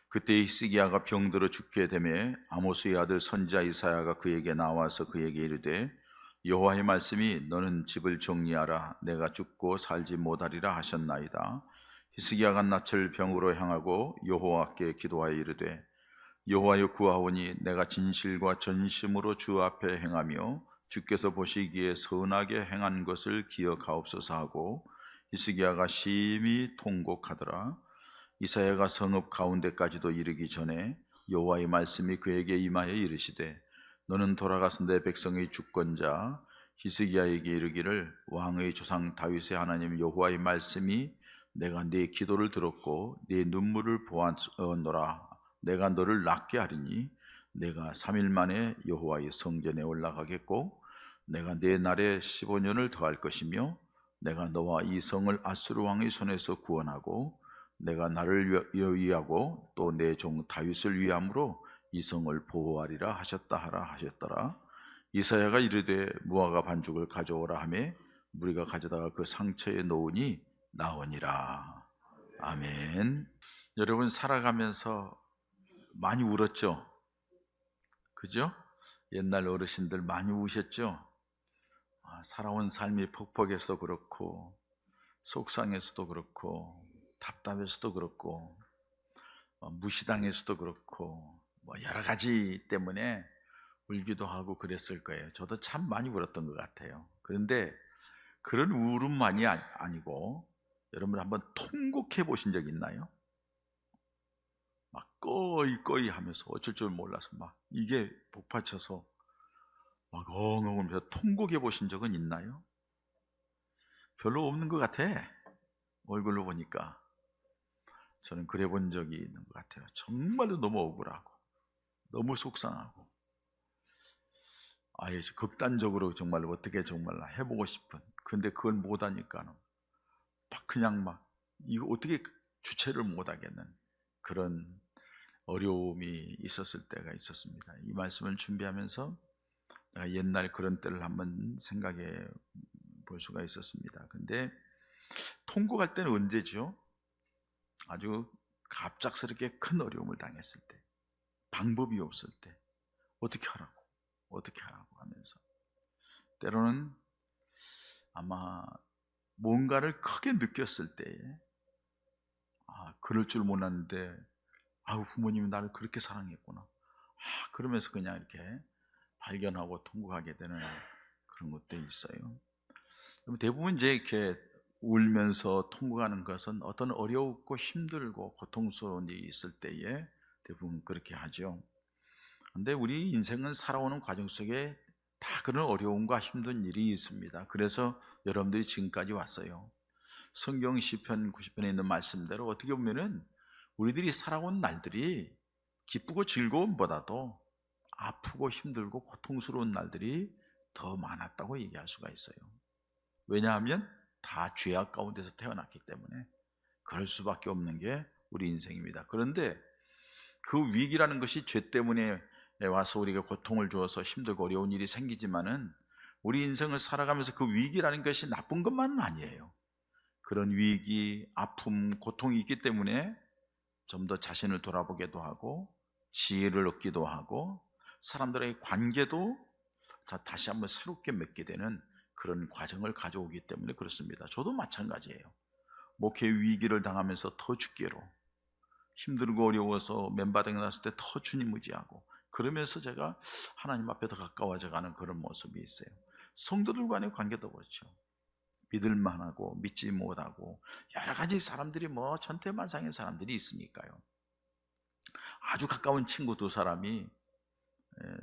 그때 히스기야가 병들어 죽게 되매 아모스의 아들 선지자 이사야가 그에게 나와서 그에게 이르되 여호와의 말씀이 너는 집을 정리하라 내가 죽고 살지 못하리라 하셨나이다. 히스기야가 낯을 병으로 향하고 여호와께 기도하여 이르되 여호와여 구하오니 내가 진실과 전심으로 주 앞에 행하며 주께서 보시기에 선하게 행한 것을 기억하옵소서 하고 히스기야가 심히 통곡하더라. 이사야가 성읍 가운데까지도 이르기 전에 여호와의 말씀이 그에게 임하여 이르시되 너는 돌아가서 내 백성의 주권자 히스기야에게 이르기를 왕의 조상 다윗의 하나님 여호와의 말씀이 내가 네 기도를 들었고 네 눈물을 보았노라. 내가 너를 낫게 하리니 내가 3일 만에 여호와의 성전에 올라가겠고 내가 네 날에 15년을 더할 것이며 내가 너와 이 성을 아수르 왕의 손에서 구원하고 내가 나를 위하고 또 내 종 다윗을 위함으로 이 성을 보호하리라 하셨다 하라 하셨더라. 이사야가 이르되 무화과 반죽을 가져오라 하매 무리가 가져다가 그 상처에 놓으니 나으니라. 아멘. 여러분 살아가면서 많이 울었죠? 그죠? 옛날 어르신들 많이 우셨죠? 살아온 삶이 퍽퍽해서 그렇고 속상해서도 그렇고 답답해서도 그렇고 무시당해서도 그렇고 뭐 여러 가지 때문에 울기도 하고 그랬을 거예요. 저도 참 많이 울었던 것 같아요. 그런데 그런 울음만이 아니고 여러분 한번 통곡해 보신 적 있나요? 막 꺼이 하면서 어쩔 줄 몰라서 막 이게 복받쳐서 막 엉엉 울면서 통곡해 보신 적은 있나요? 별로 없는 것 같아. 얼굴로 보니까 저는 그래 본 적이 있는 것 같아요. 정말로 너무 억울하고 너무 속상하고 아예 극단적으로 정말 어떻게 정말 해보고 싶은, 근데 그걸 못하니까는 막 그냥 막 이거 어떻게 주체를 못하겠는 그런 어려움이 있었을 때가 있었습니다. 이 말씀을 준비하면서 내가 옛날 그런 때를 한번 생각해 볼 수가 있었습니다. 근데 통곡할 때는 언제죠? 아주 갑작스럽게 큰 어려움을 당했을 때, 방법이 없을 때 어떻게 하라고 하면서 때로는 아마 뭔가를 크게 느꼈을 때에 그럴 줄 몰랐는데 부모님이 나를 그렇게 사랑했구나, 그러면서 그냥 이렇게 발견하고 통곡하게 되는 그런 것도 있어요. 대부분 이제 이렇게 울면서 통곡하는 것은 어떤 어렵고 힘들고 고통스러운 일이 있을 때에 대부분 그렇게 하죠. 근데 우리 인생은 살아오는 과정 속에 다 그런 어려움과 힘든 일이 있습니다. 그래서 여러분들이 지금까지 왔어요. 성경 시편 90편에 있는 말씀대로 어떻게 보면은 우리들이 살아온 날들이 기쁘고 즐거움보다도 아프고 힘들고 고통스러운 날들이 더 많았다고 얘기할 수가 있어요. 왜냐하면 다 죄악 가운데서 태어났기 때문에 그럴 수밖에 없는 게 우리 인생입니다. 그런데 그 위기라는 것이 죄 때문에 와서 우리가 고통을 주어서 힘들고 어려운 일이 생기지만은 우리 인생을 살아가면서 그 위기라는 것이 나쁜 것만은 아니에요. 그런 위기, 아픔, 고통이 있기 때문에 좀 더 자신을 돌아보기도 하고 지혜를 얻기도 하고 사람들의 관계도 다시 한번 새롭게 맺게 되는 그런 과정을 가져오기 때문에 그렇습니다. 저도 마찬가지예요. 목회 위기를 당하면서 더 죽게로 힘들고 어려워서 맨바닥에 났을 때 더 주님 의지하고 그러면서 제가 하나님 앞에 더 가까워져 가는 그런 모습이 있어요. 성도들 간의 관계도 그렇죠. 믿을만하고 믿지 못하고 여러 가지 사람들이 천태만상의 사람들이 있으니까요. 아주 가까운 친구 두 사람이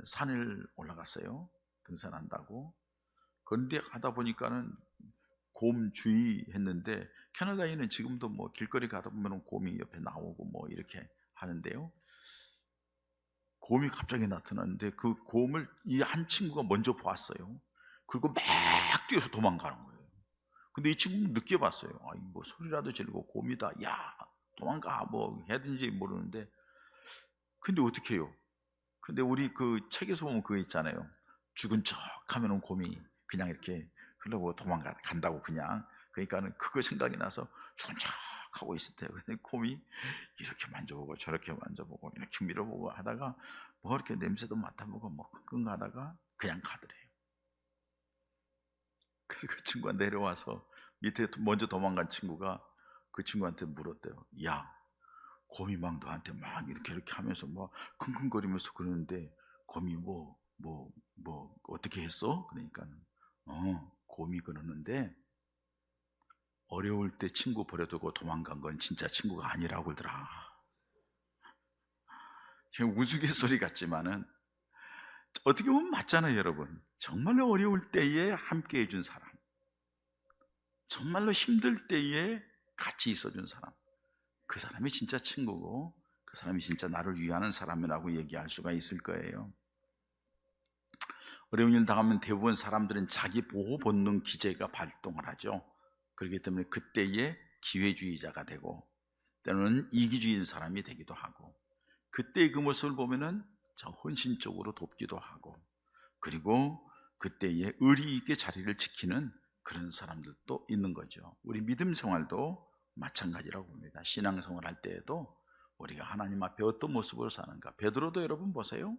산을 올라갔어요. 등산한다고. 그런데 하다 보니까는 곰 주의했는데, 캐나다에는 지금도 길거리 가다 보면 곰이 옆에 나오고 이렇게 하는데요. 곰이 갑자기 나타났는데 그 곰을 이 한 친구가 먼저 보았어요. 그리고 막 뛰어서 도망가는 거예요. 근데 이 친구는 늦게 봤어요. 소리라도 지르고 곰이다, 야 도망가 해든지 모르는데, 근데 어떻게 해요? 근데 우리 그 책에서 보면 그거 있잖아요. 죽은 척 하면은 곰이 그냥 이렇게 흘러고 도망간다고 그냥. 그러니까는 그거 생각이 나서 죽은 척 하고 있을 때요. 근데 곰이 이렇게 만져보고 저렇게 만져보고 이렇게 밀어보고 하다가 뭐 이렇게 냄새도 맡아보고 뭐 끙끙 하다가 그냥 가더래요. 그래서 그 친구가 내려와서 밑에 먼저 도망간 친구가 그 친구한테 물었대요. 야, 곰이 막 너한테 막 이렇게 하면서 막 킁킁거리면서 그러는데 곰이 뭐 어떻게 했어? 그러니까 곰이 그러는데 어려울 때 친구 버려두고 도망간 건 진짜 친구가 아니라고 그러더라. 우스갯소리 같지만은 어떻게 보면 맞잖아요, 여러분. 정말로 어려울 때에 함께 해준 사람, 정말로 힘들 때에 같이 있어준 사람, 그 사람이 진짜 친구고 그 사람이 진짜 나를 위하는 사람이라고 얘기할 수가 있을 거예요. 어려운 일 당하면 대부분 사람들은 자기 보호 본능 기제가 발동을 하죠. 그렇기 때문에 그때의 기회주의자가 되고 때로는 이기주의인 사람이 되기도 하고, 그때의 그 모습을 보면은 헌신적으로 돕기도 하고, 그리고 그때의 의리 있게 자리를 지키는 그런 사람들도 있는 거죠. 우리 믿음 생활도 마찬가지라고 봅니다. 신앙생활 할 때에도 우리가 하나님 앞에 어떤 모습으로 사는가. 베드로도 여러분 보세요.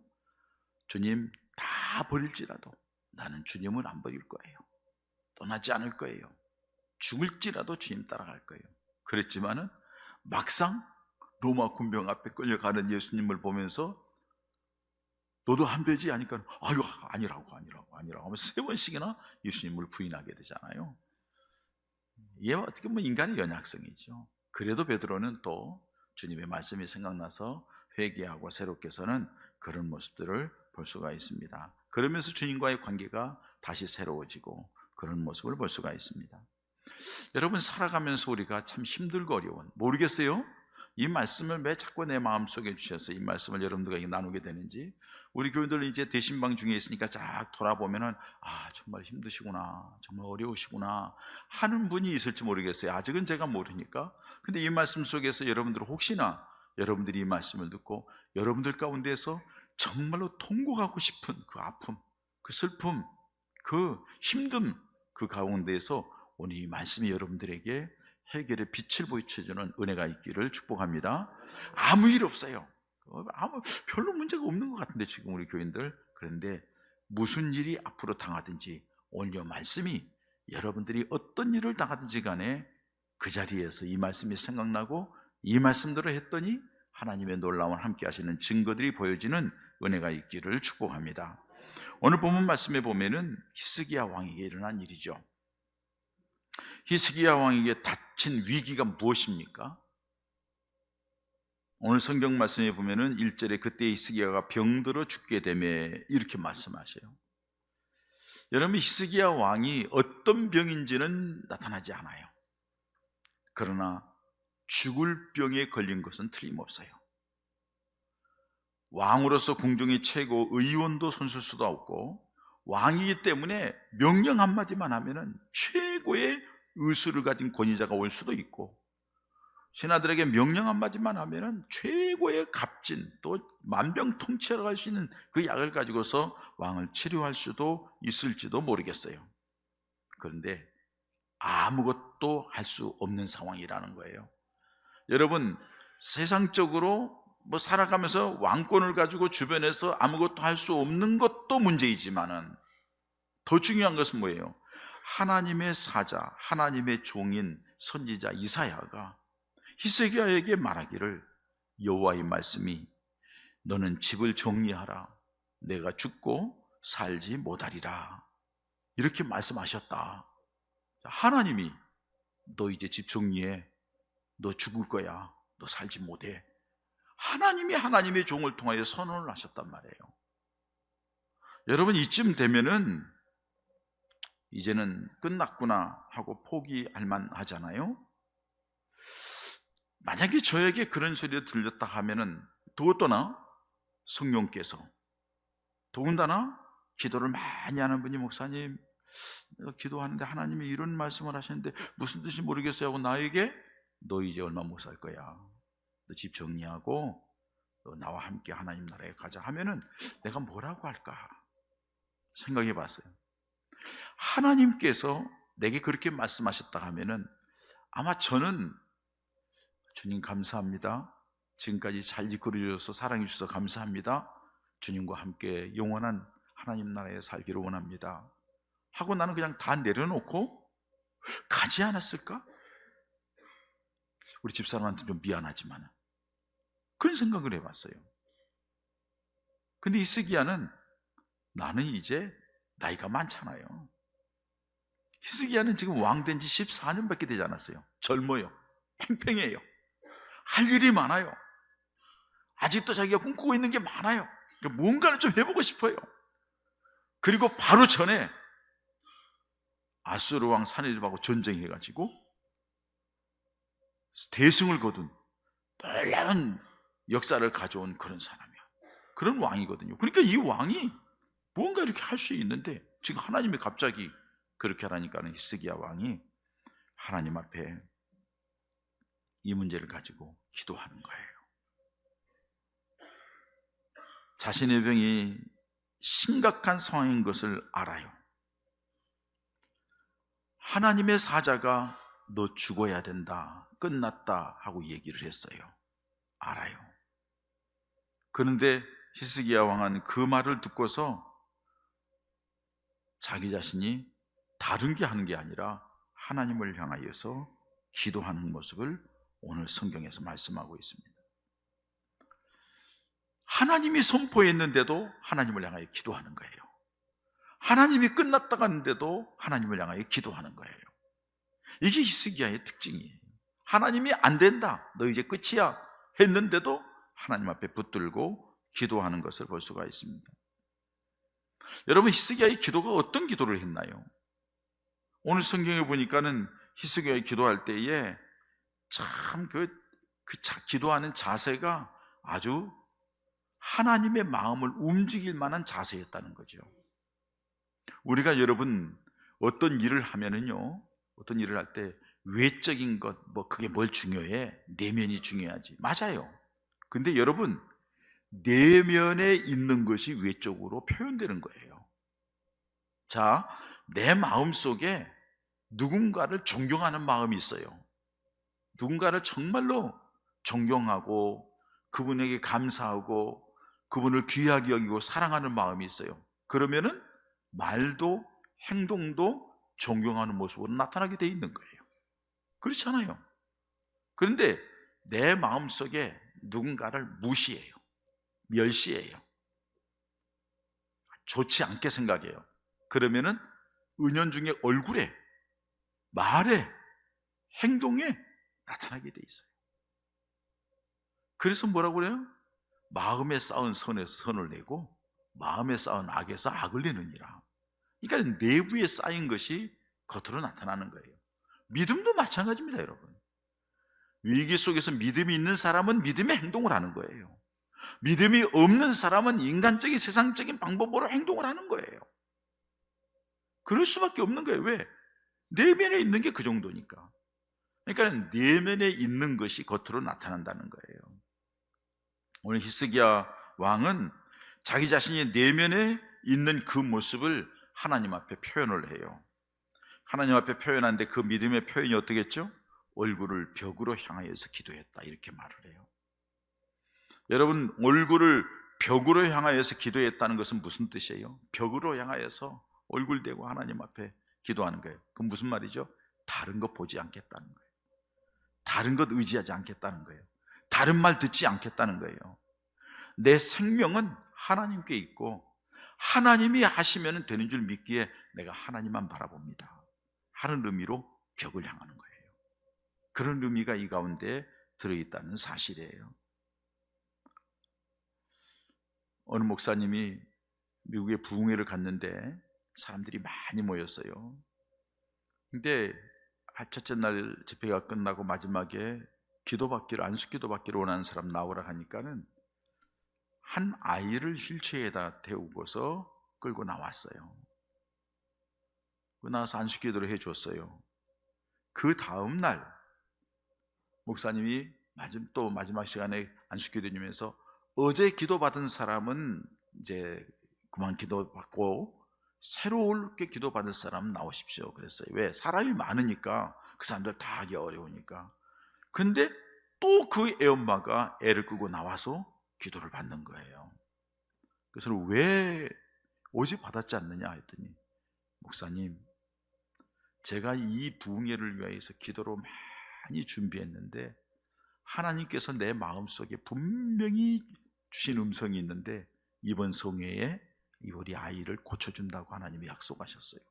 주님 다 버릴지라도 나는 주님을 안 버릴 거예요. 떠나지 않을 거예요. 죽을지라도 주님 따라갈 거예요. 그랬지만은 막상 로마 군병 앞에 끌려가는 예수님을 보면서 너도 한 배지 하니까 아유 아니라고 하면서 3번씩이나 예수님을 부인하게 되잖아요. 이게 어떻게 보면 인간의 연약성이죠. 그래도 베드로는 또 주님의 말씀이 생각나서 회개하고 새롭게 서는 그런 모습들을 볼 수가 있습니다. 그러면서 주님과의 관계가 다시 새로워지고 그런 모습을 볼 수가 있습니다. 여러분, 살아가면서 우리가 참 힘들고 어려운, 모르겠어요? 이 말씀을 왜 자꾸 내 마음속에 주셔서 이 말씀을 여러분들과 나누게 되는지. 우리 교인들 이제 대신방 중에 있으니까 쫙 돌아보면은 정말 힘드시구나, 정말 어려우시구나 하는 분이 있을지 모르겠어요. 아직은 제가 모르니까. 근데 이 말씀 속에서 여러분들 혹시나 여러분들이 이 말씀을 듣고 여러분들 가운데서 정말로 통곡하고 싶은 그 아픔, 그 슬픔, 그 힘듦, 그 가운데에서 오늘 이 말씀이 여러분들에게 해결의 빛을 보여주는 은혜가 있기를 축복합니다. 아무 일 없어요. 별로 문제가 없는 것 같은데 지금 우리 교인들. 그런데 무슨 일이 앞으로 당하든지 오늘 이 말씀이 여러분들이 어떤 일을 당하든지 간에 그 자리에서 이 말씀이 생각나고 이 말씀대로 했더니 하나님의 놀라운 함께 하시는 증거들이 보여지는 은혜가 있기를 축복합니다. 오늘 본문 말씀에 보면은 히스기야 왕에게 일어난 일이죠. 히스기야 왕에게 닥친 위기가 무엇입니까? 오늘 성경 말씀에 보면은 1절에 그때 히스기야가 병들어 죽게 되매 이렇게 말씀하셔요. 여러분, 히스기야 왕이 어떤 병인지는 나타나지 않아요. 그러나 죽을 병에 걸린 것은 틀림없어요. 왕으로서 궁중의 최고 의원도 손쓸 수도 없고, 왕이기 때문에 명령 한마디만 하면은 최고의 의수를 가진 권위자가 올 수도 있고, 신하들에게 명령 한마디만 하면은 최고의 값진 또 만병통치하러 갈 수 있는 그 약을 가지고서 왕을 치료할 수도 있을지도 모르겠어요. 그런데 아무것도 할 수 없는 상황이라는 거예요. 여러분, 세상적으로 살아가면서 왕권을 가지고 주변에서 아무것도 할 수 없는 것도 문제이지만은 더 중요한 것은 뭐예요? 하나님의 사자, 하나님의 종인 선지자 이사야가 히스기야에게 말하기를 여호와의 말씀이 너는 집을 정리하라. 내가 죽고 살지 못하리라. 이렇게 말씀하셨다. 하나님이 너 이제 집 정리해. 너 죽을 거야. 너 살지 못해. 하나님이 하나님의 종을 통하여 선언을 하셨단 말이에요. 여러분, 이쯤 되면은 이제는 끝났구나 하고 포기할 만하잖아요. 만약에 저에게 그런 소리가 들렸다 하면은 더군다나 성령께서, 더군다나 기도를 많이 하는 분이 목사님 기도하는데 하나님이 이런 말씀을 하셨는데 무슨 뜻인지 모르겠어요 하고 나에게 너 이제 얼마 못 살 거야, 너 집 정리하고 너 나와 함께 하나님 나라에 가자 하면은 내가 뭐라고 할까 생각해 봤어요. 하나님께서 내게 그렇게 말씀하셨다 하면은 아마 저는 주님 감사합니다. 지금까지 잘 이끌어 주셔서 사랑해 주셔서 감사합니다. 주님과 함께 영원한 하나님 나라에 살기를 원합니다 하고 나는 그냥 다 내려놓고 가지 않았을까? 우리 집사람한테 좀 미안하지만 그런 생각을 해봤어요. 근데 히스기야는 나는 이제 나이가 많잖아요. 히스기야는 지금 왕 된 지 14년밖에 되지 않았어요. 젊어요. 팽팽해요. 할 일이 많아요. 아직도 자기가 꿈꾸고 있는 게 많아요. 그러니까 뭔가를 좀 해보고 싶어요. 그리고 바로 전에 아수르 왕 사내립하고 전쟁해가지고 대승을 거둔 놀라운 역사를 가져온 그런 사람이야. 그런 왕이거든요. 그러니까 이 왕이 뭔가 이렇게 할 수 있는데 지금 하나님이 갑자기 그렇게 하라니까는 히스기야 왕이 하나님 앞에 이 문제를 가지고 기도하는 거예요. 자신의 병이 심각한 상황인 것을 알아요. 하나님의 사자가 너 죽어야 된다, 끝났다 하고 얘기를 했어요. 알아요. 그런데 히스기야 왕은 그 말을 듣고서 자기 자신이 다른 게 하는 게 아니라 하나님을 향하여서 기도하는 모습을 오늘 성경에서 말씀하고 있습니다. 하나님이 선포했는데도 하나님을 향하여 기도하는 거예요. 하나님이 끝났다고 하는데도 하나님을 향하여 기도하는 거예요. 이게 히스기야의 특징이에요. 하나님이 안 된다, 너 이제 끝이야 했는데도 하나님 앞에 붙들고 기도하는 것을 볼 수가 있습니다. 여러분, 히스기야의 기도가 어떤 기도를 했나요? 오늘 성경에 보니까는 히스기야의 기도할 때에 참 기도하는 자세가 아주 하나님의 마음을 움직일 만한 자세였다는 거죠. 우리가 여러분 어떤 일을 하면은요, 어떤 일을 할 때 외적인 것, 그게 뭘 중요해? 내면이 중요하지. 맞아요. 근데 여러분, 내면에 있는 것이 외적으로 표현되는 거예요. 자, 내 마음 속에 누군가를 존경하는 마음이 있어요. 누군가를 정말로 존경하고 그분에게 감사하고 그분을 귀하게 여기고 사랑하는 마음이 있어요. 그러면은 말도 행동도 존경하는 모습으로 나타나게 돼 있는 거예요. 그렇잖아요. 그런데 내 마음속에 누군가를 무시해요. 멸시해요. 좋지 않게 생각해요. 그러면은 은연중에 얼굴에, 말에, 행동에 나타나게 돼 있어요. 그래서 뭐라고 그래요? 마음에 쌓은 선에서 선을 내고 마음에 쌓은 악에서 악을 내느니라. 그러니까 내부에 쌓인 것이 겉으로 나타나는 거예요. 믿음도 마찬가지입니다, 여러분. 위기 속에서 믿음이 있는 사람은 믿음의 행동을 하는 거예요. 믿음이 없는 사람은 인간적인 세상적인 방법으로 행동을 하는 거예요. 그럴 수밖에 없는 거예요. 왜? 내면에 있는 게 그 정도니까. 그러니까 내면에 있는 것이 겉으로 나타난다는 거예요. 오늘 히스기야 왕은 자기 자신이 내면에 있는 그 모습을 하나님 앞에 표현을 해요. 하나님 앞에 표현하는데 그 믿음의 표현이 어떻겠죠? 얼굴을 벽으로 향하여서 기도했다, 이렇게 말을 해요. 여러분, 얼굴을 벽으로 향하여서 기도했다는 것은 무슨 뜻이에요? 벽으로 향하여서 얼굴 대고 하나님 앞에 기도하는 거예요. 그건 무슨 말이죠? 다른 것 보지 않겠다는 거예요. 다른 것 의지하지 않겠다는 거예요. 다른 말 듣지 않겠다는 거예요. 내 생명은 하나님께 있고 하나님이 하시면 되는 줄 믿기에 내가 하나님만 바라봅니다 하는 의미로 벽을 향하는 거예요. 그런 의미가 이 가운데 들어있다는 사실이에요. 어느 목사님이 미국에 부흥회를 갔는데 사람들이 많이 모였어요. 근데 첫째 날 집회가 끝나고 마지막에 기도받기를, 안수 기도받기를 원하는 사람 나오라 하니까는 한 아이를 휠체어에다 태우고서 끌고 나왔어요. 그 나와서 안수 기도를 해줬어요. 그 다음 날 목사님이 또 마지막 시간에 안수 기도 드리면서 어제 기도받은 사람은 이제 그만 기도받고 새롭게 기도받을 사람 나오십시오 그랬어요. 왜? 사람이 많으니까 그 사람들 다 하기 어려우니까. 근데 또 그 애엄마가 애를 끄고 나와서 기도를 받는 거예요. 그래서 왜 오직 받았지 않느냐 했더니, 목사님, 제가 이 부흥회를 위해서 기도로 많이 준비했는데 하나님께서 내 마음속에 분명히 주신 음성이 있는데 이번 성회에 우리 아이를 고쳐준다고 하나님이 약속하셨어요.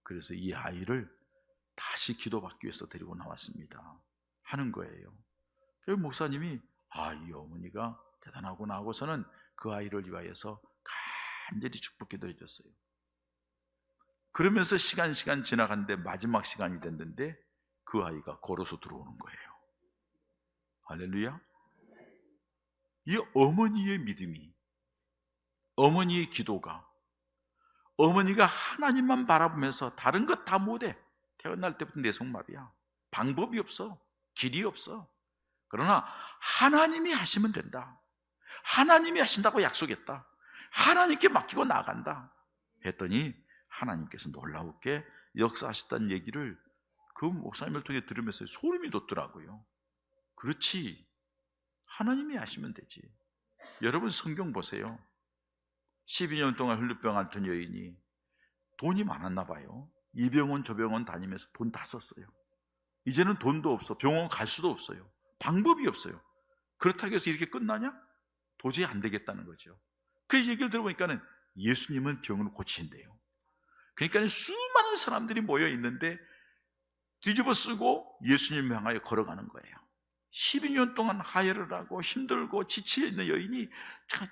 그래서 이 아이를 다시 기도받기 위해서 데리고 나왔습니다 하는 거예요. 그 목사님이 이 어머니가 대단하구나 하고서는 그 아이를 위하여서 간절히 축복 기도해 줬어요. 그러면서 시간 지나갔는데 마지막 시간이 됐는데 그 아이가 걸어서 들어오는 거예요. 할렐루야. 이 어머니의 믿음이, 어머니의 기도가, 어머니가 하나님만 바라보면서 다른 것 다 못해. 태어날 때부터 내성마비야. 방법이 없어. 길이 없어. 그러나 하나님이 하시면 된다. 하나님이 하신다고 약속했다. 하나님께 맡기고 나간다 했더니 하나님께서 놀라웠게 역사하셨다는 얘기를 그 목사님을 통해 들으면서 소름이 돋더라고요. 그렇지, 하나님이 하시면 되지. 여러분 성경 보세요. 12년 동안 혈루병 앓던 여인이 돈이 많았나 봐요. 이 병원 저 병원 다니면서 돈 다 썼어요. 이제는 돈도 없어. 병원 갈 수도 없어요. 방법이 없어요. 그렇다고 해서 이렇게 끝나냐? 도저히 안 되겠다는 거죠. 그 얘기를 들어보니까는 예수님은 병을 고치신대요. 그러니까 수많은 사람들이 모여 있는데 뒤집어 쓰고 예수님을 향하여 걸어가는 거예요. 12년 동안 하혈을 하고 힘들고 지쳐 있는 여인이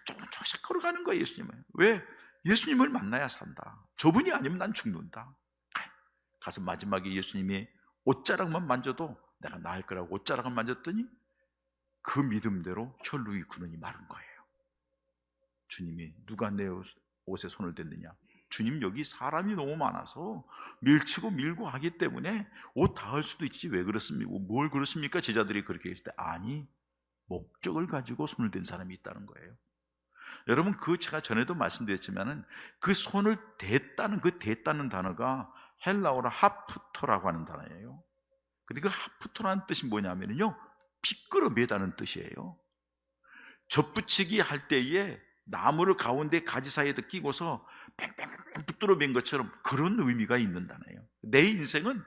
조금씩 걸어가는 거예요. 예수님을. 왜? 예수님을 만나야 산다. 저분이 아니면 난 죽는다. 가서 마지막에 예수님이 옷자락만 만져도 내가 나을 거라고 옷자락을 만졌더니 그 믿음대로 혈루의 근원이 마른 거예요. 주님이 누가 내 옷에 손을 댔느냐? 주님, 여기 사람이 너무 많아서 밀치고 밀고 하기 때문에 옷 닿을 수도 있지 왜 그렇습니까? 뭘 그렇습니까? 제자들이 그렇게 했을 때 아니, 목적을 가지고 손을 댄 사람이 있다는 거예요. 여러분, 그 제가 전에도 말씀드렸지만은 그 손을 댔다는 그 댔다는 단어가 헬라어로 하프토라고 하는 단어예요. 근데 그 하프토라는 뜻이 뭐냐면요, 비끄러 매다는 뜻이에요. 젖붙이기 할 때에 나무를 가운데 가지 사이에다 끼고서 뺑뺑뺑 붙들어 맨 것처럼 그런 의미가 있는 단어예요. 내 인생은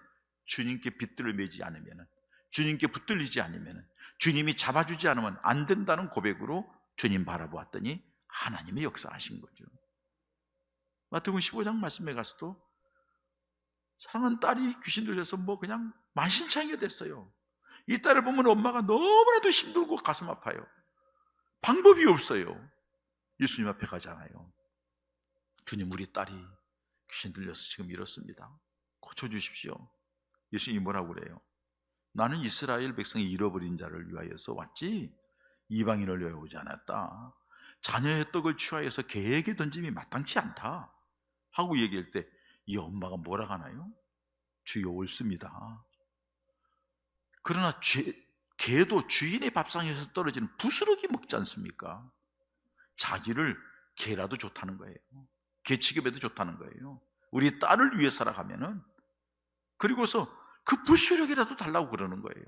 주님께 빗들어 매지 않으면, 주님께 붙들리지 않으면, 주님이 잡아주지 않으면 안 된다는 고백으로 주님 바라보았더니 하나님의 역사하신 거죠. 마태복음 15장 말씀에 가서도 사랑하는 딸이 귀신 들려서 그냥 만신창이가 됐어요. 이 딸을 보면 엄마가 너무나도 힘들고 가슴 아파요. 방법이 없어요. 예수님 앞에 가잖아요. 주님, 우리 딸이 귀신 들려서 지금 이렇습니다. 고쳐주십시오. 예수님이 뭐라고 그래요? 나는 이스라엘 백성이 잃어버린 자를 위하여서 왔지 이방인을 위하여 오지 않았다. 자녀의 떡을 취하여서 개에게 던짐이 마땅치 않다 하고 얘기할 때 이 엄마가 뭐라 하나요? 주여 옳습니다. 그러나 개도 주인의 밥상에서 떨어지는 부스러기 먹지 않습니까? 자기를 개라도 좋다는 거예요. 개 취급해도 좋다는 거예요. 우리 딸을 위해 살아가면은. 그리고서 그 부스러기라도 달라고 그러는 거예요.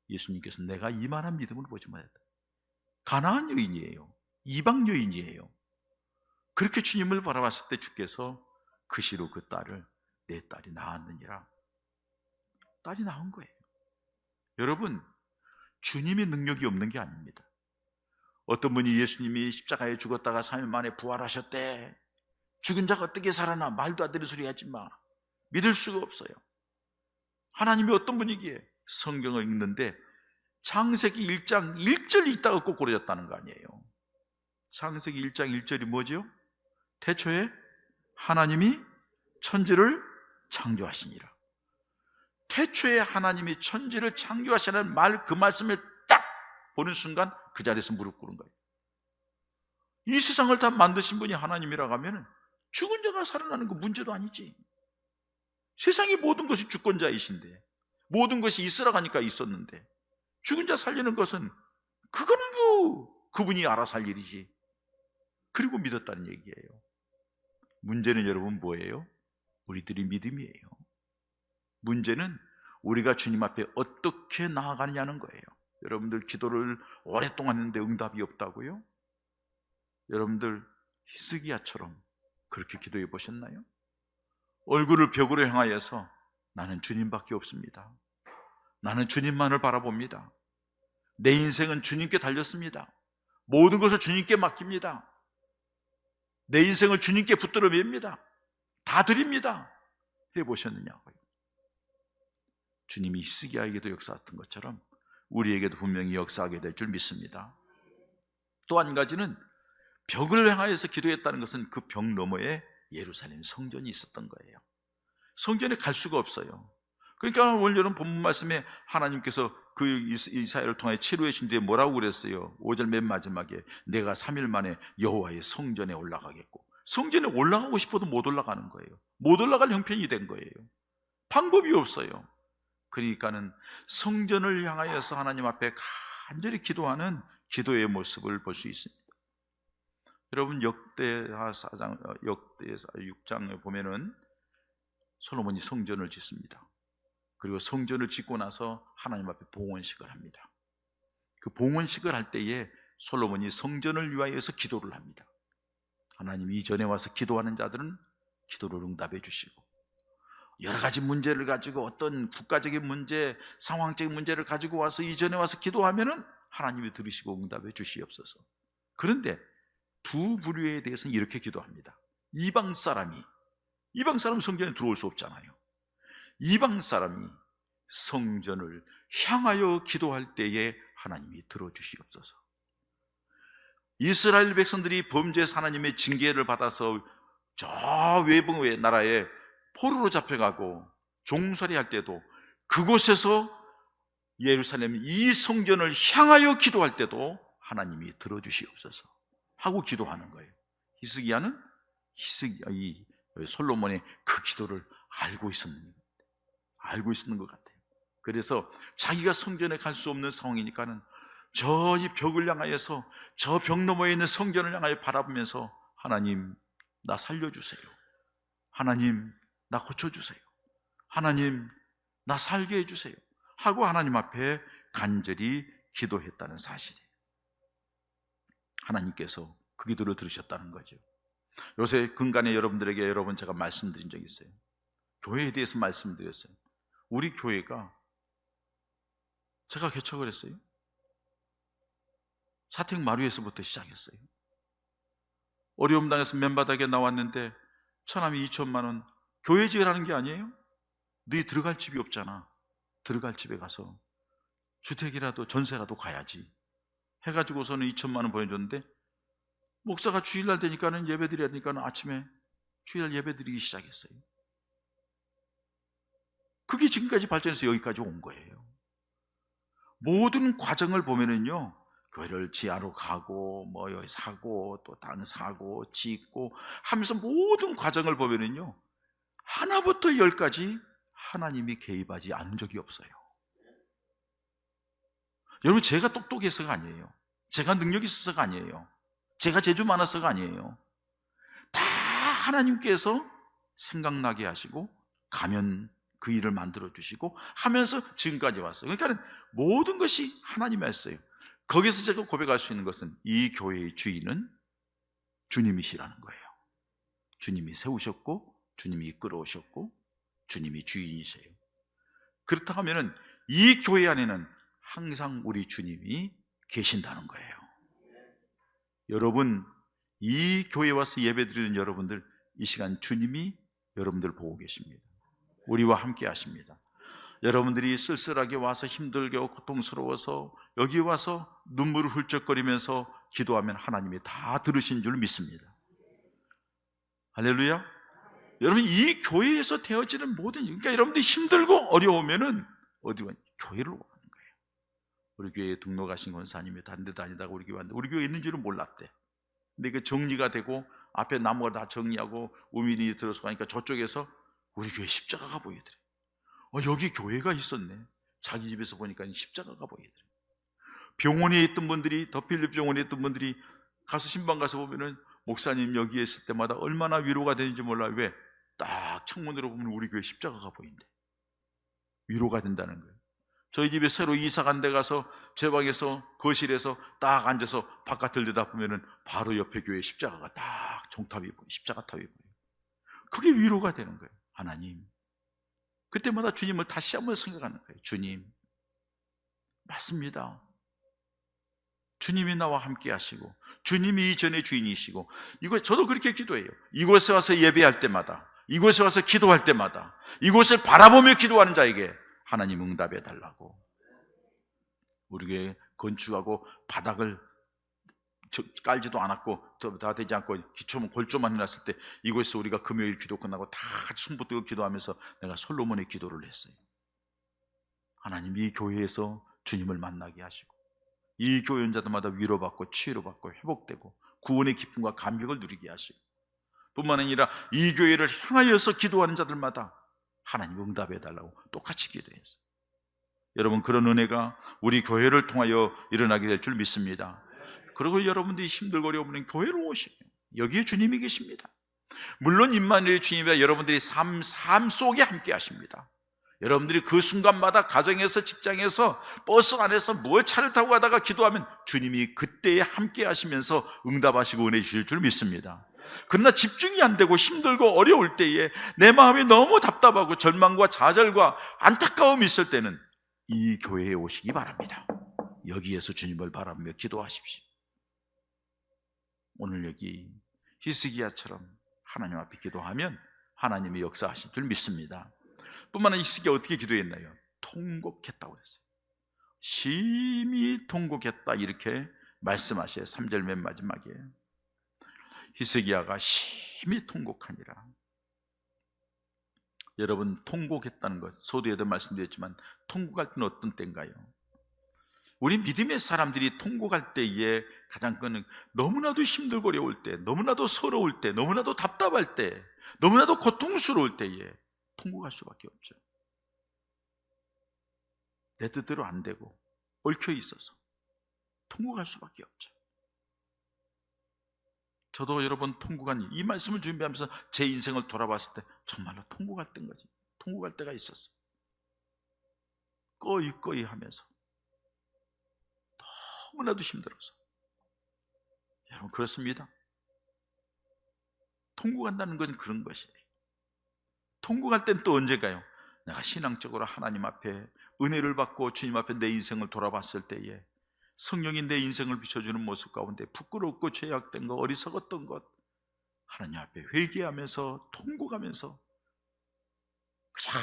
예수님께서 내가 이만한 믿음을 보지 못했다. 가나안 여인이에요. 이방 여인이에요. 그렇게 주님을 바라봤을 때 주께서 그 시로 그 딸을 내 딸이 낳았느니라. 딸이 낳은 거예요. 여러분, 주님의 능력이 없는 게 아닙니다. 어떤 분이 예수님이 십자가에 죽었다가 3일 만에 부활하셨대. 죽은 자가 어떻게 살아나? 말도 안 되는 소리 하지 마. 믿을 수가 없어요. 하나님이 어떤 분이기에 성경을 읽는데 창세기 1장 1절 읽다가 꼭 고려졌다는 거 아니에요. 창세기 1장 1절이 뭐죠? 태초에 하나님이 천지를 창조하시니라. 태초에 하나님이 천지를 창조하시는 말, 그 말씀을 딱 보는 순간 그 자리에서 무릎 꿇은 거예요. 이 세상을 다 만드신 분이 하나님이라고 하면 죽은 자가 살아나는 거 문제도 아니지. 세상의 모든 것이 주권자이신데, 모든 것이 있으라고 하니까 있었는데, 죽은 자 살리는 것은 그거는 그분이 알아서 할 일이지. 그리고 믿었다는 얘기예요. 문제는 여러분 뭐예요? 우리들이 믿음이에요. 문제는 우리가 주님 앞에 어떻게 나아가느냐는 거예요. 여러분들 기도를 오랫동안 했는데 응답이 없다고요? 여러분들 히스기야처럼 그렇게 기도해 보셨나요? 얼굴을 벽으로 향하여서 나는 주님밖에 없습니다. 나는 주님만을 바라봅니다. 내 인생은 주님께 달렸습니다. 모든 것을 주님께 맡깁니다. 내 인생을 주님께 붙들어 맵니다. 다 드립니다. 해보셨느냐고요? 주님이 히스기야에게도 역사했던 것처럼 우리에게도 분명히 역사하게 될 줄 믿습니다. 또 한 가지는 벽을 향하여서 기도했다는 것은 그 벽 너머에 예루살렘 성전이 있었던 거예요. 성전에 갈 수가 없어요. 그러니까 오늘 여러분 본문 말씀에 하나님께서 그 이사야를 통해 치료해 준 뒤에 뭐라고 그랬어요? 5절 맨 마지막에 내가 3일 만에 여호와의 성전에 올라가겠고, 성전에 올라가고 싶어도 못 올라가는 거예요. 못 올라갈 형편이 된 거예요. 방법이 없어요. 그러니까는 성전을 향하여서 하나님 앞에 간절히 기도하는 기도의 모습을 볼 수 있습니다. 여러분 역대하 6장에 보면은 솔로몬이 성전을 짓습니다. 그리고 성전을 짓고 나서 하나님 앞에 봉헌식을 합니다. 그 봉헌식을 할 때에 솔로몬이 성전을 위하여서 기도를 합니다. 하나님, 이전에 와서 기도하는 자들은 기도를 응답해 주시고, 여러 가지 문제를 가지고 어떤 국가적인 문제, 상황적인 문제를 가지고 와서 이전에 와서 기도하면은 하나님이 들으시고 응답해 주시옵소서. 그런데 두 부류에 대해서는 이렇게 기도합니다. 이방 사람은 성전에 들어올 수 없잖아요. 이방 사람이 성전을 향하여 기도할 때에 하나님이 들어주시옵소서. 이스라엘 백성들이 범죄해서 하나님의 징계를 받아서 저 외부의 나라에 포로로 잡혀가고 종살이할 때도 그곳에서 예루살렘 이 성전을 향하여 기도할 때도 하나님이 들어주시옵소서 하고 기도하는 거예요. 히스기야는 솔로몬의 그 기도를 알고 있었는 것 같아요. 그래서 자기가 성전에 갈 수 없는 상황이니까는 저 이 벽을 향하여서 저 벽 너머에 있는 성전을 향하여 바라보면서 하나님, 나 살려주세요. 하나님, 나 고쳐주세요. 하나님, 나 살게 해주세요 하고 하나님 앞에 간절히 기도했다는 사실이에요. 하나님께서 그 기도를 들으셨다는 거죠. 요새 근간에 여러분들에게 여러 번 제가 말씀드린 적이 있어요. 교회에 대해서 말씀드렸어요. 우리 교회가, 제가 개척을 했어요. 사택마루에서부터 시작했어요. 어려움 당해서 맨바닥에 나왔는데 처남이 2천만 원, 교회 지으라는 게 아니에요? 너희 들어갈 집이 없잖아. 들어갈 집에 가서 주택이라도 전세라도 가야지 해가지고서는 2천만 원 보내줬는데, 목사가 주일날 되니까는 예배 드려야 되니까는 아침에 주일날 예배 드리기 시작했어요. 그게 지금까지 발전해서 여기까지 온 거예요. 모든 과정을 보면은요, 교회를 지하로 가고 뭐 여기 사고 또 땅 사고 짓고 하면서 모든 과정을 보면은요, 하나부터 열까지 하나님이 개입하지 않은 적이 없어요. 여러분, 제가 똑똑해서가 아니에요. 제가 능력이 있어서가 아니에요. 제가 재주 많아서가 아니에요. 다 하나님께서 생각나게 하시고 가면 그 일을 만들어 주시고 하면서 지금까지 왔어요. 그러니까 모든 것이 하나님이 했어요. 거기서 제가 고백할 수 있는 것은 이 교회의 주인은 주님이시라는 거예요. 주님이 세우셨고 주님이 이끌어오셨고 주님이 주인이세요. 그렇다 하면은 이 교회 안에는 항상 우리 주님이 계신다는 거예요. 여러분, 이 교회에 와서 예배드리는 여러분들, 이 시간 주님이 여러분들 보고 계십니다. 우리와 함께 하십니다. 여러분들이 쓸쓸하게 와서 힘들게 고통스러워서 여기 와서 눈물을 훌쩍거리면서 기도하면 하나님이 다 들으신 줄 믿습니다. 할렐루야. 여러분, 이 교회에서 되어지는 모든, 그러니까 여러분들이 힘들고 어려우면은 어디 가? 교회를 오는 거예요. 우리 교회에 등록하신 권사님이 다른 데 다니다가 우리 교회 왔는데 우리 교회에 있는 줄은 몰랐대. 근데 그 정리가 되고 앞에 나무가 다 정리하고 우민이 들어서 가니까 저쪽에서 우리 교회 십자가가 보이더래. 여기 교회가 있었네. 자기 집에서 보니까 십자가가 보이더래. 병원에 있던 분들이, 더 필립 병원에 있던 분들이 가서 신방 가서 보면은 목사님 여기에 있을 때마다 얼마나 위로가 되는지 몰라요. 왜? 딱 창문으로 보면 우리 교회 십자가가 보인대. 위로가 된다는 거예요. 저희 집에 새로 이사 간 데 가서 제 방에서 거실에서 딱 앉아서 바깥을 내다보면은 바로 옆에 교회 십자가가 딱 종탑이 보여, 십자가탑이 보여요. 그게 위로가 되는 거예요. 하나님, 그때마다 주님을 다시 한번 생각하는 거예요. 주님, 맞습니다. 주님이 나와 함께 하시고 주님이 이전의 주인이시고, 이거 저도 그렇게 기도해요. 이곳에 와서 예배할 때마다, 이곳에 와서 기도할 때마다, 이곳을 바라보며 기도하는 자에게 하나님 응답해 달라고. 우리 교회 건축하고 바닥을 깔지도 않았고 다 되지 않고 기초만 골조만 해놨을 때, 이곳에서 우리가 금요일 기도 끝나고 다 같이 손 붙들고 기도하면서 내가 솔로몬의 기도를 했어요. 하나님, 이 교회에서 주님을 만나게 하시고 이 교연자들마다 위로받고 치유받고 회복되고 구원의 기쁨과 감격을 누리게 하시고, 뿐만 아니라 이 교회를 향하여서 기도하는 자들마다 하나님 응답해 달라고 똑같이 기도했어요. 여러분, 그런 은혜가 우리 교회를 통하여 일어나게 될 줄 믿습니다. 그리고 여러분들이 힘들고 어려우면 교회로 오시고, 여기에 주님이 계십니다. 물론 임마누엘 주님과 여러분들이 삶 속에 함께 하십니다. 여러분들이 그 순간마다 가정에서, 직장에서, 버스 안에서 뭘 차를 타고 가다가 기도하면 주님이 그때에 함께 하시면서 응답하시고 은혜 주실 줄 믿습니다. 그러나 집중이 안 되고 힘들고 어려울 때에, 내 마음이 너무 답답하고 절망과 좌절과 안타까움이 있을 때는 이 교회에 오시기 바랍니다. 여기에서 주님을 바라보며 기도하십시오. 오늘 여기 히스기야처럼 하나님 앞에 기도하면 하나님이 역사하실 줄 믿습니다. 뿐만 아니라 히스기야 어떻게 기도했나요? 통곡했다고 했어요. 심히 통곡했다, 이렇게 말씀하셔요. 3절 맨 마지막에 히스기야가 심히 통곡하니라. 여러분, 통곡했다는 것, 소두에도 말씀드렸지만 통곡할 때는 어떤 때인가요? 우리 믿음의 사람들이 통곡할 때에 가장 큰, 너무나도 힘들고 어려울 때, 너무나도 서러울 때, 너무나도 답답할 때, 너무나도 고통스러울 때에 통곡할 수밖에 없죠. 내 뜻대로 안 되고 얽혀 있어서 통곡할 수밖에 없죠. 저도 여러 번 통곡한, 이 말씀을 준비하면서 제 인생을 돌아봤을 때 정말로 통곡할 때인 거지. 통곡할 때가 있었어. 꺼이 하면서 너무나도 힘들어서. 여러분, 그렇습니다. 통곡한다는 것은 그런 것이에요. 통곡할 땐 또 언제가요? 내가 신앙적으로 하나님 앞에 은혜를 받고 주님 앞에 내 인생을 돌아봤을 때에 성령이 내 인생을 비춰주는 모습 가운데 부끄럽고 죄악된 것, 어리석었던 것 하나님 앞에 회개하면서 통곡하면서 그냥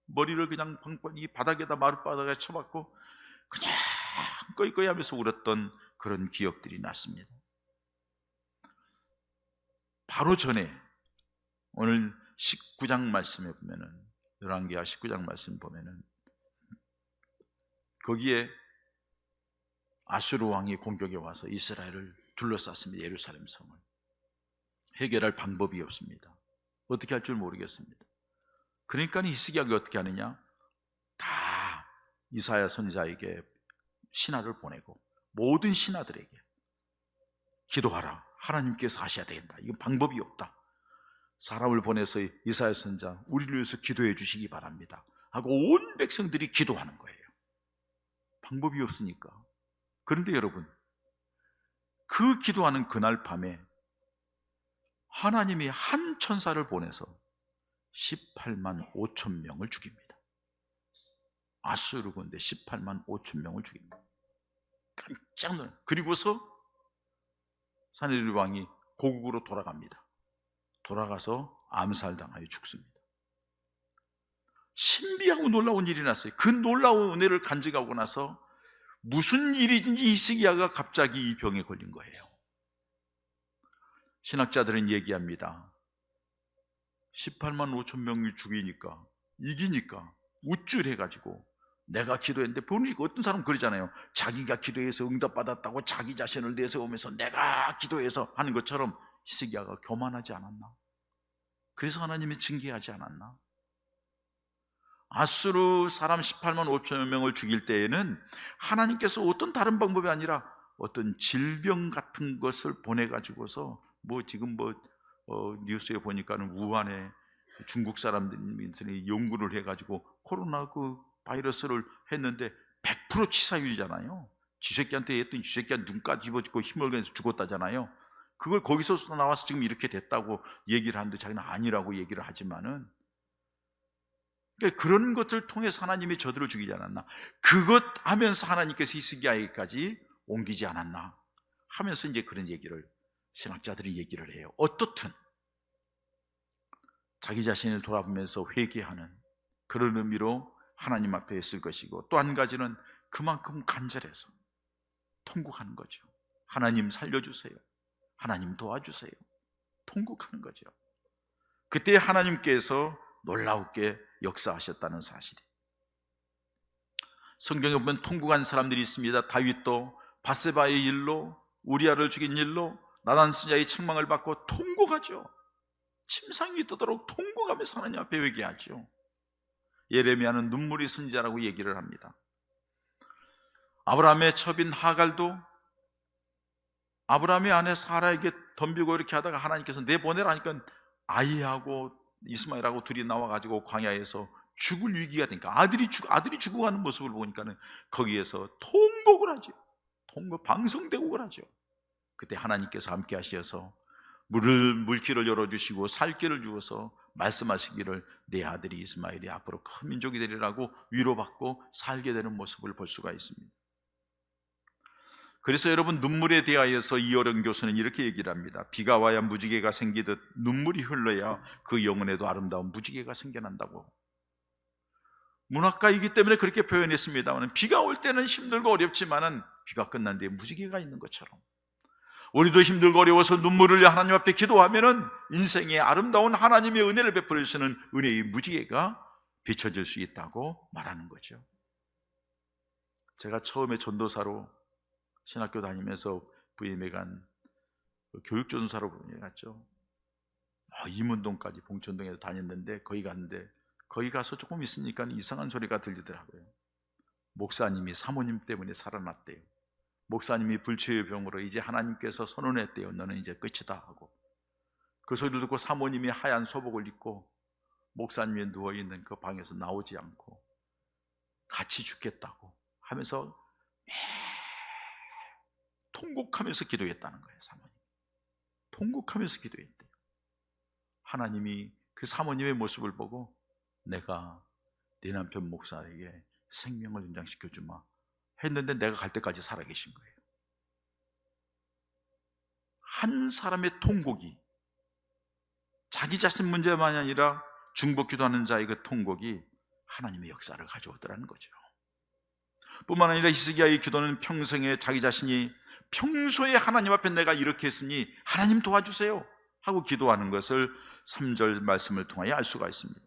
머리를 그냥 이 바닥에다, 마룻바닥에 쳐박고 그냥 꺼이꺼이 하면서 울었던 그런 기억들이 났습니다. 바로 전에 오늘 19장 말씀에 보면은, 열왕기하 19장 말씀 보면은 거기에 아수르 왕이 공격해 와서 이스라엘을 둘러쌌습니다. 예루살렘 성을. 해결할 방법이 없습니다. 어떻게 할 줄 모르겠습니다. 그러니까 히스기야가 어떻게 하느냐, 다 이사야 선지자에게 신하를 보내고 모든 신하들에게 기도하라, 하나님께서 하셔야 된다, 이건 방법이 없다, 사람을 보내서 이사야 선지자 우리를 위해서 기도해 주시기 바랍니다 하고 온 백성들이 기도하는 거예요. 방법이 없으니까. 그런데 여러분, 그 기도하는 그날 밤에 하나님이 한 천사를 보내서 18만 5천 명을 죽입니다. 아수르 군대 18만 5천 명을 죽입니다. 깜짝 놀라요. 그리고서 사네리브 왕이 고국으로 돌아갑니다. 돌아가서 암살당하여 죽습니다. 신비하고 놀라운 일이 났어요. 그 놀라운 은혜를 간직하고 나서 무슨 일이든지 히스기야가 갑자기 이 병에 걸린 거예요. 신학자들은 얘기합니다. 18만 5천 명이 죽이니까, 이기니까 우쭐해가지고 내가 기도했는데, 보니까 어떤 사람은 그러잖아요. 자기가 기도해서 응답받았다고 자기 자신을 내세우면서 내가 기도해서 하는 것처럼 히스기야가 교만하지 않았나? 그래서 하나님이 징계하지 않았나? 아수르 사람 18만 5천 명을 죽일 때에는 하나님께서 어떤 다른 방법이 아니라 어떤 질병 같은 것을 보내가지고서, 지금 뉴스에 보니까는 우한에 중국 사람들이 연구를 해가지고 코로나 바이러스를 했는데 100% 치사율이잖아요. 쥐새끼한테 했더니 쥐새끼가 눈까지 집어짓고 힘을 내서 죽었다잖아요. 그걸 거기서 나와서 지금 이렇게 됐다고 얘기를 하는데 자기는 아니라고 얘기를 하지만은, 그러니까 그런 것들을 통해서 하나님이 저들을 죽이지 않았나, 그것 하면서 하나님께서 히스기야에게까지 옮기지 않았나 하면서 이제 그런 얘기를 신학자들이 얘기를 해요. 어떻든 자기 자신을 돌아보면서 회개하는 그런 의미로 하나님 앞에 있을 것이고, 또 한 가지는 그만큼 간절해서 통곡하는 거죠. 하나님 살려주세요, 하나님 도와주세요, 통곡하는 거죠. 그때 하나님께서 놀라우게 역사하셨다는 사실이, 성경에 보면 통곡한 사람들이 있습니다. 다윗도 바세바의 일로, 우리아를 죽인 일로 나단 선지자의 책망을 받고 통곡하죠. 침상이 뜨도록 통곡하면서 하나님 앞에 회개하죠. 예레미야는 눈물이 선지자라고 얘기를 합니다. 아브라함의 첩인 하갈도 아브라함의 아내 사라에게 덤비고 이렇게 하다가 하나님께서 내보내라니까 아이하고 이스마엘하고 둘이 나와가지고 광야에서 죽을 위기가 되니까 아들이 죽어가는 모습을 보니까는 거기에서 통곡을 하죠. 방송대곡을 하죠. 그때 하나님께서 함께 하셔서 물길을 열어주시고 살 길을 주어서 말씀하시기를 내 아들이 이스마엘이 앞으로 큰 민족이 되리라고 위로받고 살게 되는 모습을 볼 수가 있습니다. 그래서 여러분, 눈물에 대하여서 이어령 교수는 이렇게 얘기를 합니다. 비가 와야 무지개가 생기듯 눈물이 흘러야 그 영혼에도 아름다운 무지개가 생겨난다고. 문학가이기 때문에 그렇게 표현했습니다만, 비가 올 때는 힘들고 어렵지만은 비가 끝난 뒤에 무지개가 있는 것처럼 우리도 힘들고 어려워서 눈물을 흘려 하나님 앞에 기도하면은 인생에 아름다운 하나님의 은혜를 베풀어 주시는 은혜의 무지개가 비춰질 수 있다고 말하는 거죠. 제가 처음에 전도사로 신학교 다니면서 부임해 간 교육전도사로 갔죠. 이문동까지 봉천동에서 다녔는데, 거기 갔는데 거기 가서 조금 있으니까 이상한 소리가 들리더라고요. 목사님이 사모님 때문에 살아났대요. 목사님이 불치의 병으로 이제 하나님께서 선언했대요. 너는 이제 끝이다 하고. 그 소리를 듣고 사모님이 하얀 소복을 입고 목사님이 누워있는 그 방에서 나오지 않고 같이 죽겠다고 하면서 통곡하면서 기도했다는 거예요. 사모님 통곡하면서 기도했대요. 하나님이 그 사모님의 모습을 보고 내가 네 남편 목사에게 생명을 연장시켜 주마 했는데 내가 갈 때까지 살아계신 거예요. 한 사람의 통곡이, 자기 자신 문제만이 아니라 중보 기도하는 자의 그 통곡이 하나님의 역사를 가져오더라는 거죠. 뿐만 아니라 히스기야의 기도는 평생에 자기 자신이 평소에 하나님 앞에 내가 이렇게 했으니 하나님 도와주세요 하고 기도하는 것을 3절 말씀을 통하여 알 수가 있습니다.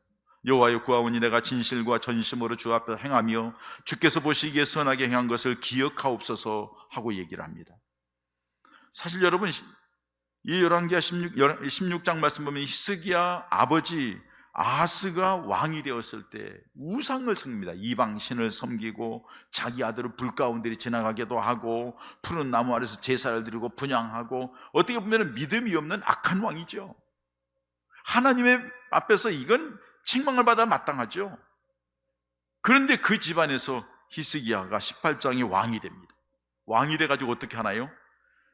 여호와여 구하오니 내가 진실과 전심으로 주 앞에 행하며 주께서 보시기에 선하게 행한 것을 기억하옵소서 하고 얘기를 합니다. 사실 여러분, 이 열왕기하 16장 말씀 보면 히스기야 아버지 아하스가 왕이 되었을 때 우상을 섬깁니다. 이방신을 섬기고 자기 아들을 불 가운데 지나가게도 하고 푸른 나무 아래서 제사를 드리고 분향하고, 어떻게 보면 믿음이 없는 악한 왕이죠. 하나님의 앞에서 이건 책망을 받아 마땅하죠. 그런데 그 집안에서 히스기야가 18장의 왕이 됩니다. 왕이 돼가지고 어떻게 하나요?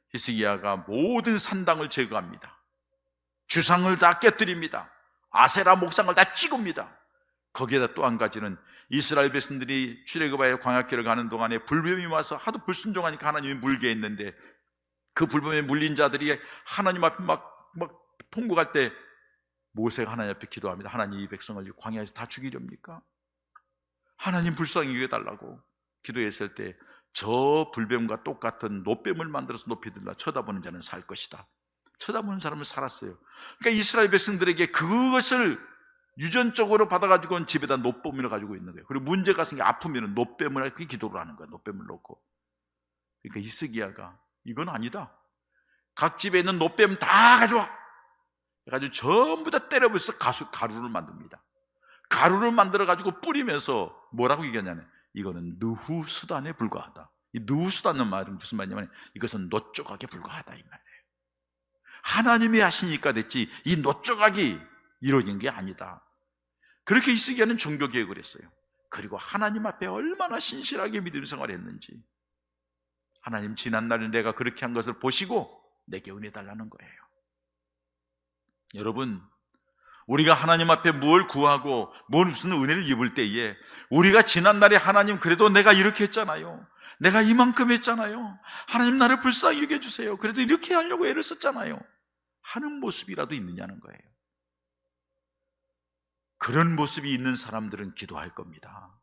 히스기야가 모든 산당을 제거합니다. 주상을 다 깨뜨립니다. 아세라 목상을 다 찍습니다. 거기에다 또 한 가지는 이스라엘 백성들이 출애굽하여 광야길을 가는 동안에 불뱀이 와서 하도 불순종하니까 하나님이 물게 했는데, 그 불뱀에 물린 자들이 하나님 앞에 막 통곡할 때 모세가 하나님 앞에 기도합니다. 하나님, 이 백성을 광야에서 다 죽이렵니까? 하나님 불쌍히 여겨달라고 기도했을 때 저 불뱀과 똑같은 노뱀을 만들어서 높이 들라 쳐다보는 자는 살 것이다. 쳐다보는 사람은 살았어요. 그러니까 이스라엘 백성들에게 그것을 유전적으로 받아가지고 집에다 노뱀을 가지고 있는 거예요. 그리고 문제가 생겨 아프면 노뱀을 하고 기도를 하는 거예요. 노뱀을 놓고. 그러니까 히스기야가 이건 아니다. 각 집에 있는 노뱀 다 가져와. 그래가지고 전부 다 때려버려서 가루를 만듭니다. 가루를 만들어가지고 뿌리면서 뭐라고 얘기하냐면 이거는 느후수단에 불과하다. 이 느후수단은 말은 무슨 말이냐면 이것은 노조각에 불과하다 이 말이에요. 하나님이 하시니까 됐지 이 노조각이 이루어진 게 아니다. 그렇게 히스기야는 종교개혁을 했어요. 그리고 하나님 앞에 얼마나 신실하게 믿음 생활했는지, 하나님 지난날에 내가 그렇게 한 것을 보시고 내게 은혜 달라는 거예요. 여러분, 우리가 하나님 앞에 무엇을 구하고 무슨 은혜를 입을 때에 우리가 지난날에 하나님 그래도 내가 이렇게 했잖아요, 내가 이만큼 했잖아요, 하나님 나를 불쌍히 여겨주세요, 그래도 이렇게 하려고 애를 썼잖아요 하는 모습이라도 있느냐는 거예요. 그런 모습이 있는 사람들은 기도할 겁니다.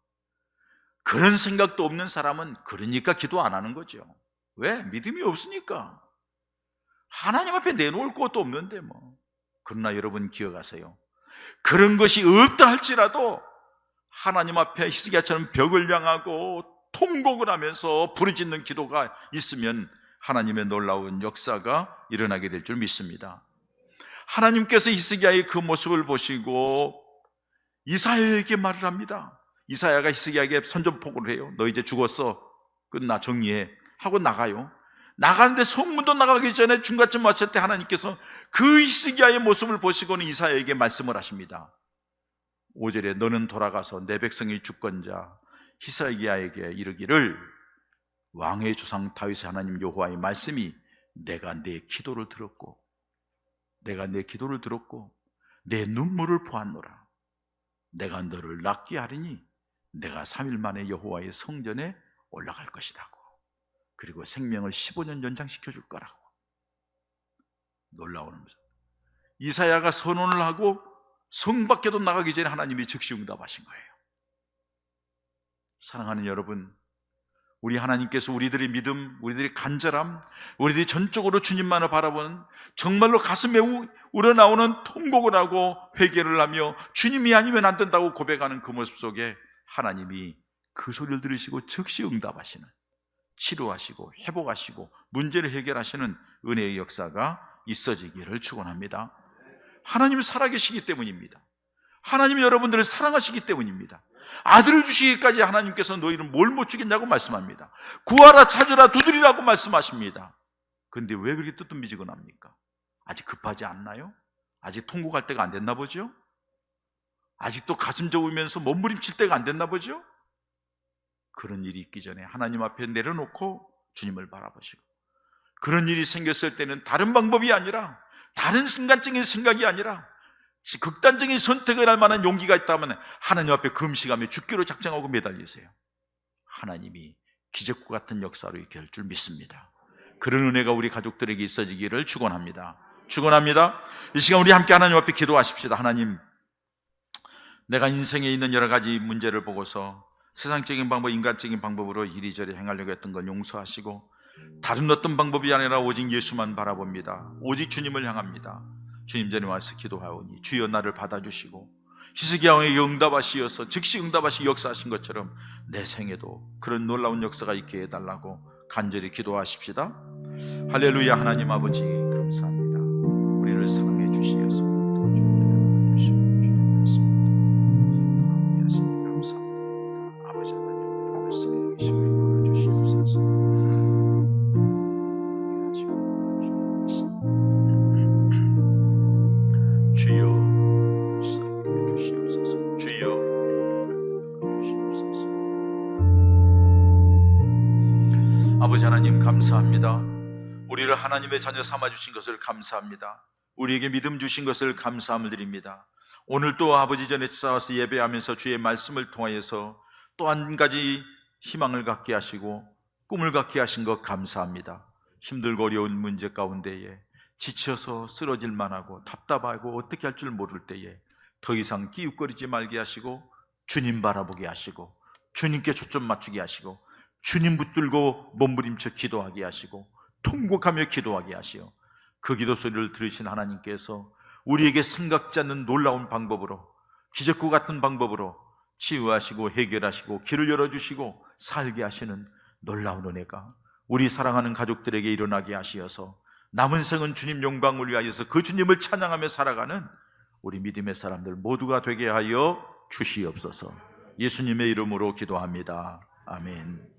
그런 생각도 없는 사람은 그러니까 기도 안 하는 거죠. 왜? 믿음이 없으니까. 하나님 앞에 내놓을 것도 없는데 뭐. 그러나 여러분 기억하세요. 그런 것이 없다 할지라도 하나님 앞에 히스기야처럼 벽을 향하고 통곡을 하면서 부르짖는 기도가 있으면 하나님의 놀라운 역사가 일어나게 될 줄 믿습니다. 하나님께서 히스기야의 그 모습을 보시고 이사야에게 말을 합니다. 이사야가 히스기야에게 선전포고를 해요. 너 이제 죽었어, 끝나, 정리해 하고 나가요. 나가는데 성문도 나가기 전에 중간쯤 왔을 때 하나님께서 그 히스기야의 모습을 보시고는 이사야에게 말씀을 하십니다. 5절에 너는 돌아가서 내 백성의 주권자 히스기야에게 이르기를, 왕의 조상 다윗의 하나님 여호와의 말씀이 내가 내 기도를 들었고 내 눈물을 보았노라. 내가 너를 낫게 하리니 내가 3일 만에 여호와의 성전에 올라갈 것이라고. 그리고 생명을 15년 연장시켜 줄 거라고. 놀라운 모습. 이사야가 선언을 하고 성 밖에도 나가기 전에 하나님이 즉시 응답하신 거예요. 사랑하는 여러분, 우리 하나님께서 우리들의 믿음, 우리들의 간절함, 우리들이 전적으로 주님만을 바라보는, 정말로 가슴에 우러나오는 통곡을 하고 회개를 하며 주님이 아니면 안 된다고 고백하는 그 모습 속에 하나님이 그 소리를 들으시고 즉시 응답하시는, 치료하시고 회복하시고 문제를 해결하시는 은혜의 역사가 있어지기를 축원합니다. 하나님이 살아계시기 때문입니다. 하나님이 여러분들을 사랑하시기 때문입니다. 아들을 주시기까지 하나님께서 너희는 뭘 못 주겠냐고 말씀합니다. 구하라, 찾으라, 두드리라고 말씀하십니다. 그런데 왜 그렇게 뜨뜻미지근합니까? 아직 급하지 않나요? 아직 통곡할 때가 안 됐나 보죠? 아직도 가슴 접으면서 몸부림칠 때가 안 됐나 보죠? 그런 일이 있기 전에 하나님 앞에 내려놓고 주님을 바라보시고, 그런 일이 생겼을 때는 다른 방법이 아니라, 다른 순간적인 생각이 아니라 극단적인 선택을 할 만한 용기가 있다면 하나님 앞에 금식하며 죽기로 작정하고 매달리세요. 하나님이 기적과 같은 역사로 이렇게 할 줄 믿습니다. 그런 은혜가 우리 가족들에게 있어지기를 축원합니다. 축원합니다. 이 시간 우리 함께 하나님 앞에 기도하십시다. 하나님, 내가 인생에 있는 여러 가지 문제를 보고서 세상적인 방법, 인간적인 방법으로 이리저리 행하려고 했던 건 용서하시고, 다른 어떤 방법이 아니라 오직 예수만 바라봅니다. 오직 주님을 향합니다. 주님 전에 와서 기도하오니 주여 나를 받아주시고, 히스기야 왕에게 응답하시어서 즉시 응답하시 역사하신 것처럼 내 생에도 그런 놀라운 역사가 있게 해달라고 간절히 기도하십시다. 할렐루야. 하나님 아버지 감사합니다. 우리를 사랑해 주시어서 주님 주시고 주님 말씀 하시니 감사합니다. 아버지 하나님 말씀 주시고 이끌어 주시옵소서. 주여 불쌍히 주시옵소서. 주여 주시옵소서. 아버지 하나님 감사합니다. 우리를 하나님의 자녀 삼아주신 것을 감사합니다. 우리에게 믿음 주신 것을 감사함을 드립니다. 오늘 또 아버지 전에 찾아와서 예배하면서 주의 말씀을 통하여서 또 한 가지 희망을 갖게 하시고 꿈을 갖게 하신 것 감사합니다. 힘들고 어려운 문제 가운데에 지쳐서 쓰러질 만하고 답답하고 어떻게 할 줄 모를 때에 더 이상 기웃거리지 말게 하시고 주님 바라보게 하시고 주님께 초점 맞추게 하시고 주님 붙들고 몸부림쳐 기도하게 하시고 통곡하며 기도하게 하시어 그 기도 소리를 들으신 하나님께서 우리에게 생각지 않는 놀라운 방법으로, 기적과 같은 방법으로 치유하시고 해결하시고 길을 열어주시고 살게 하시는 놀라운 은혜가 우리 사랑하는 가족들에게 일어나게 하시어서 남은 생은 주님 영광을 위하여서 그 주님을 찬양하며 살아가는 우리 믿음의 사람들 모두가 되게 하여 주시옵소서. 예수님의 이름으로 기도합니다. 아멘.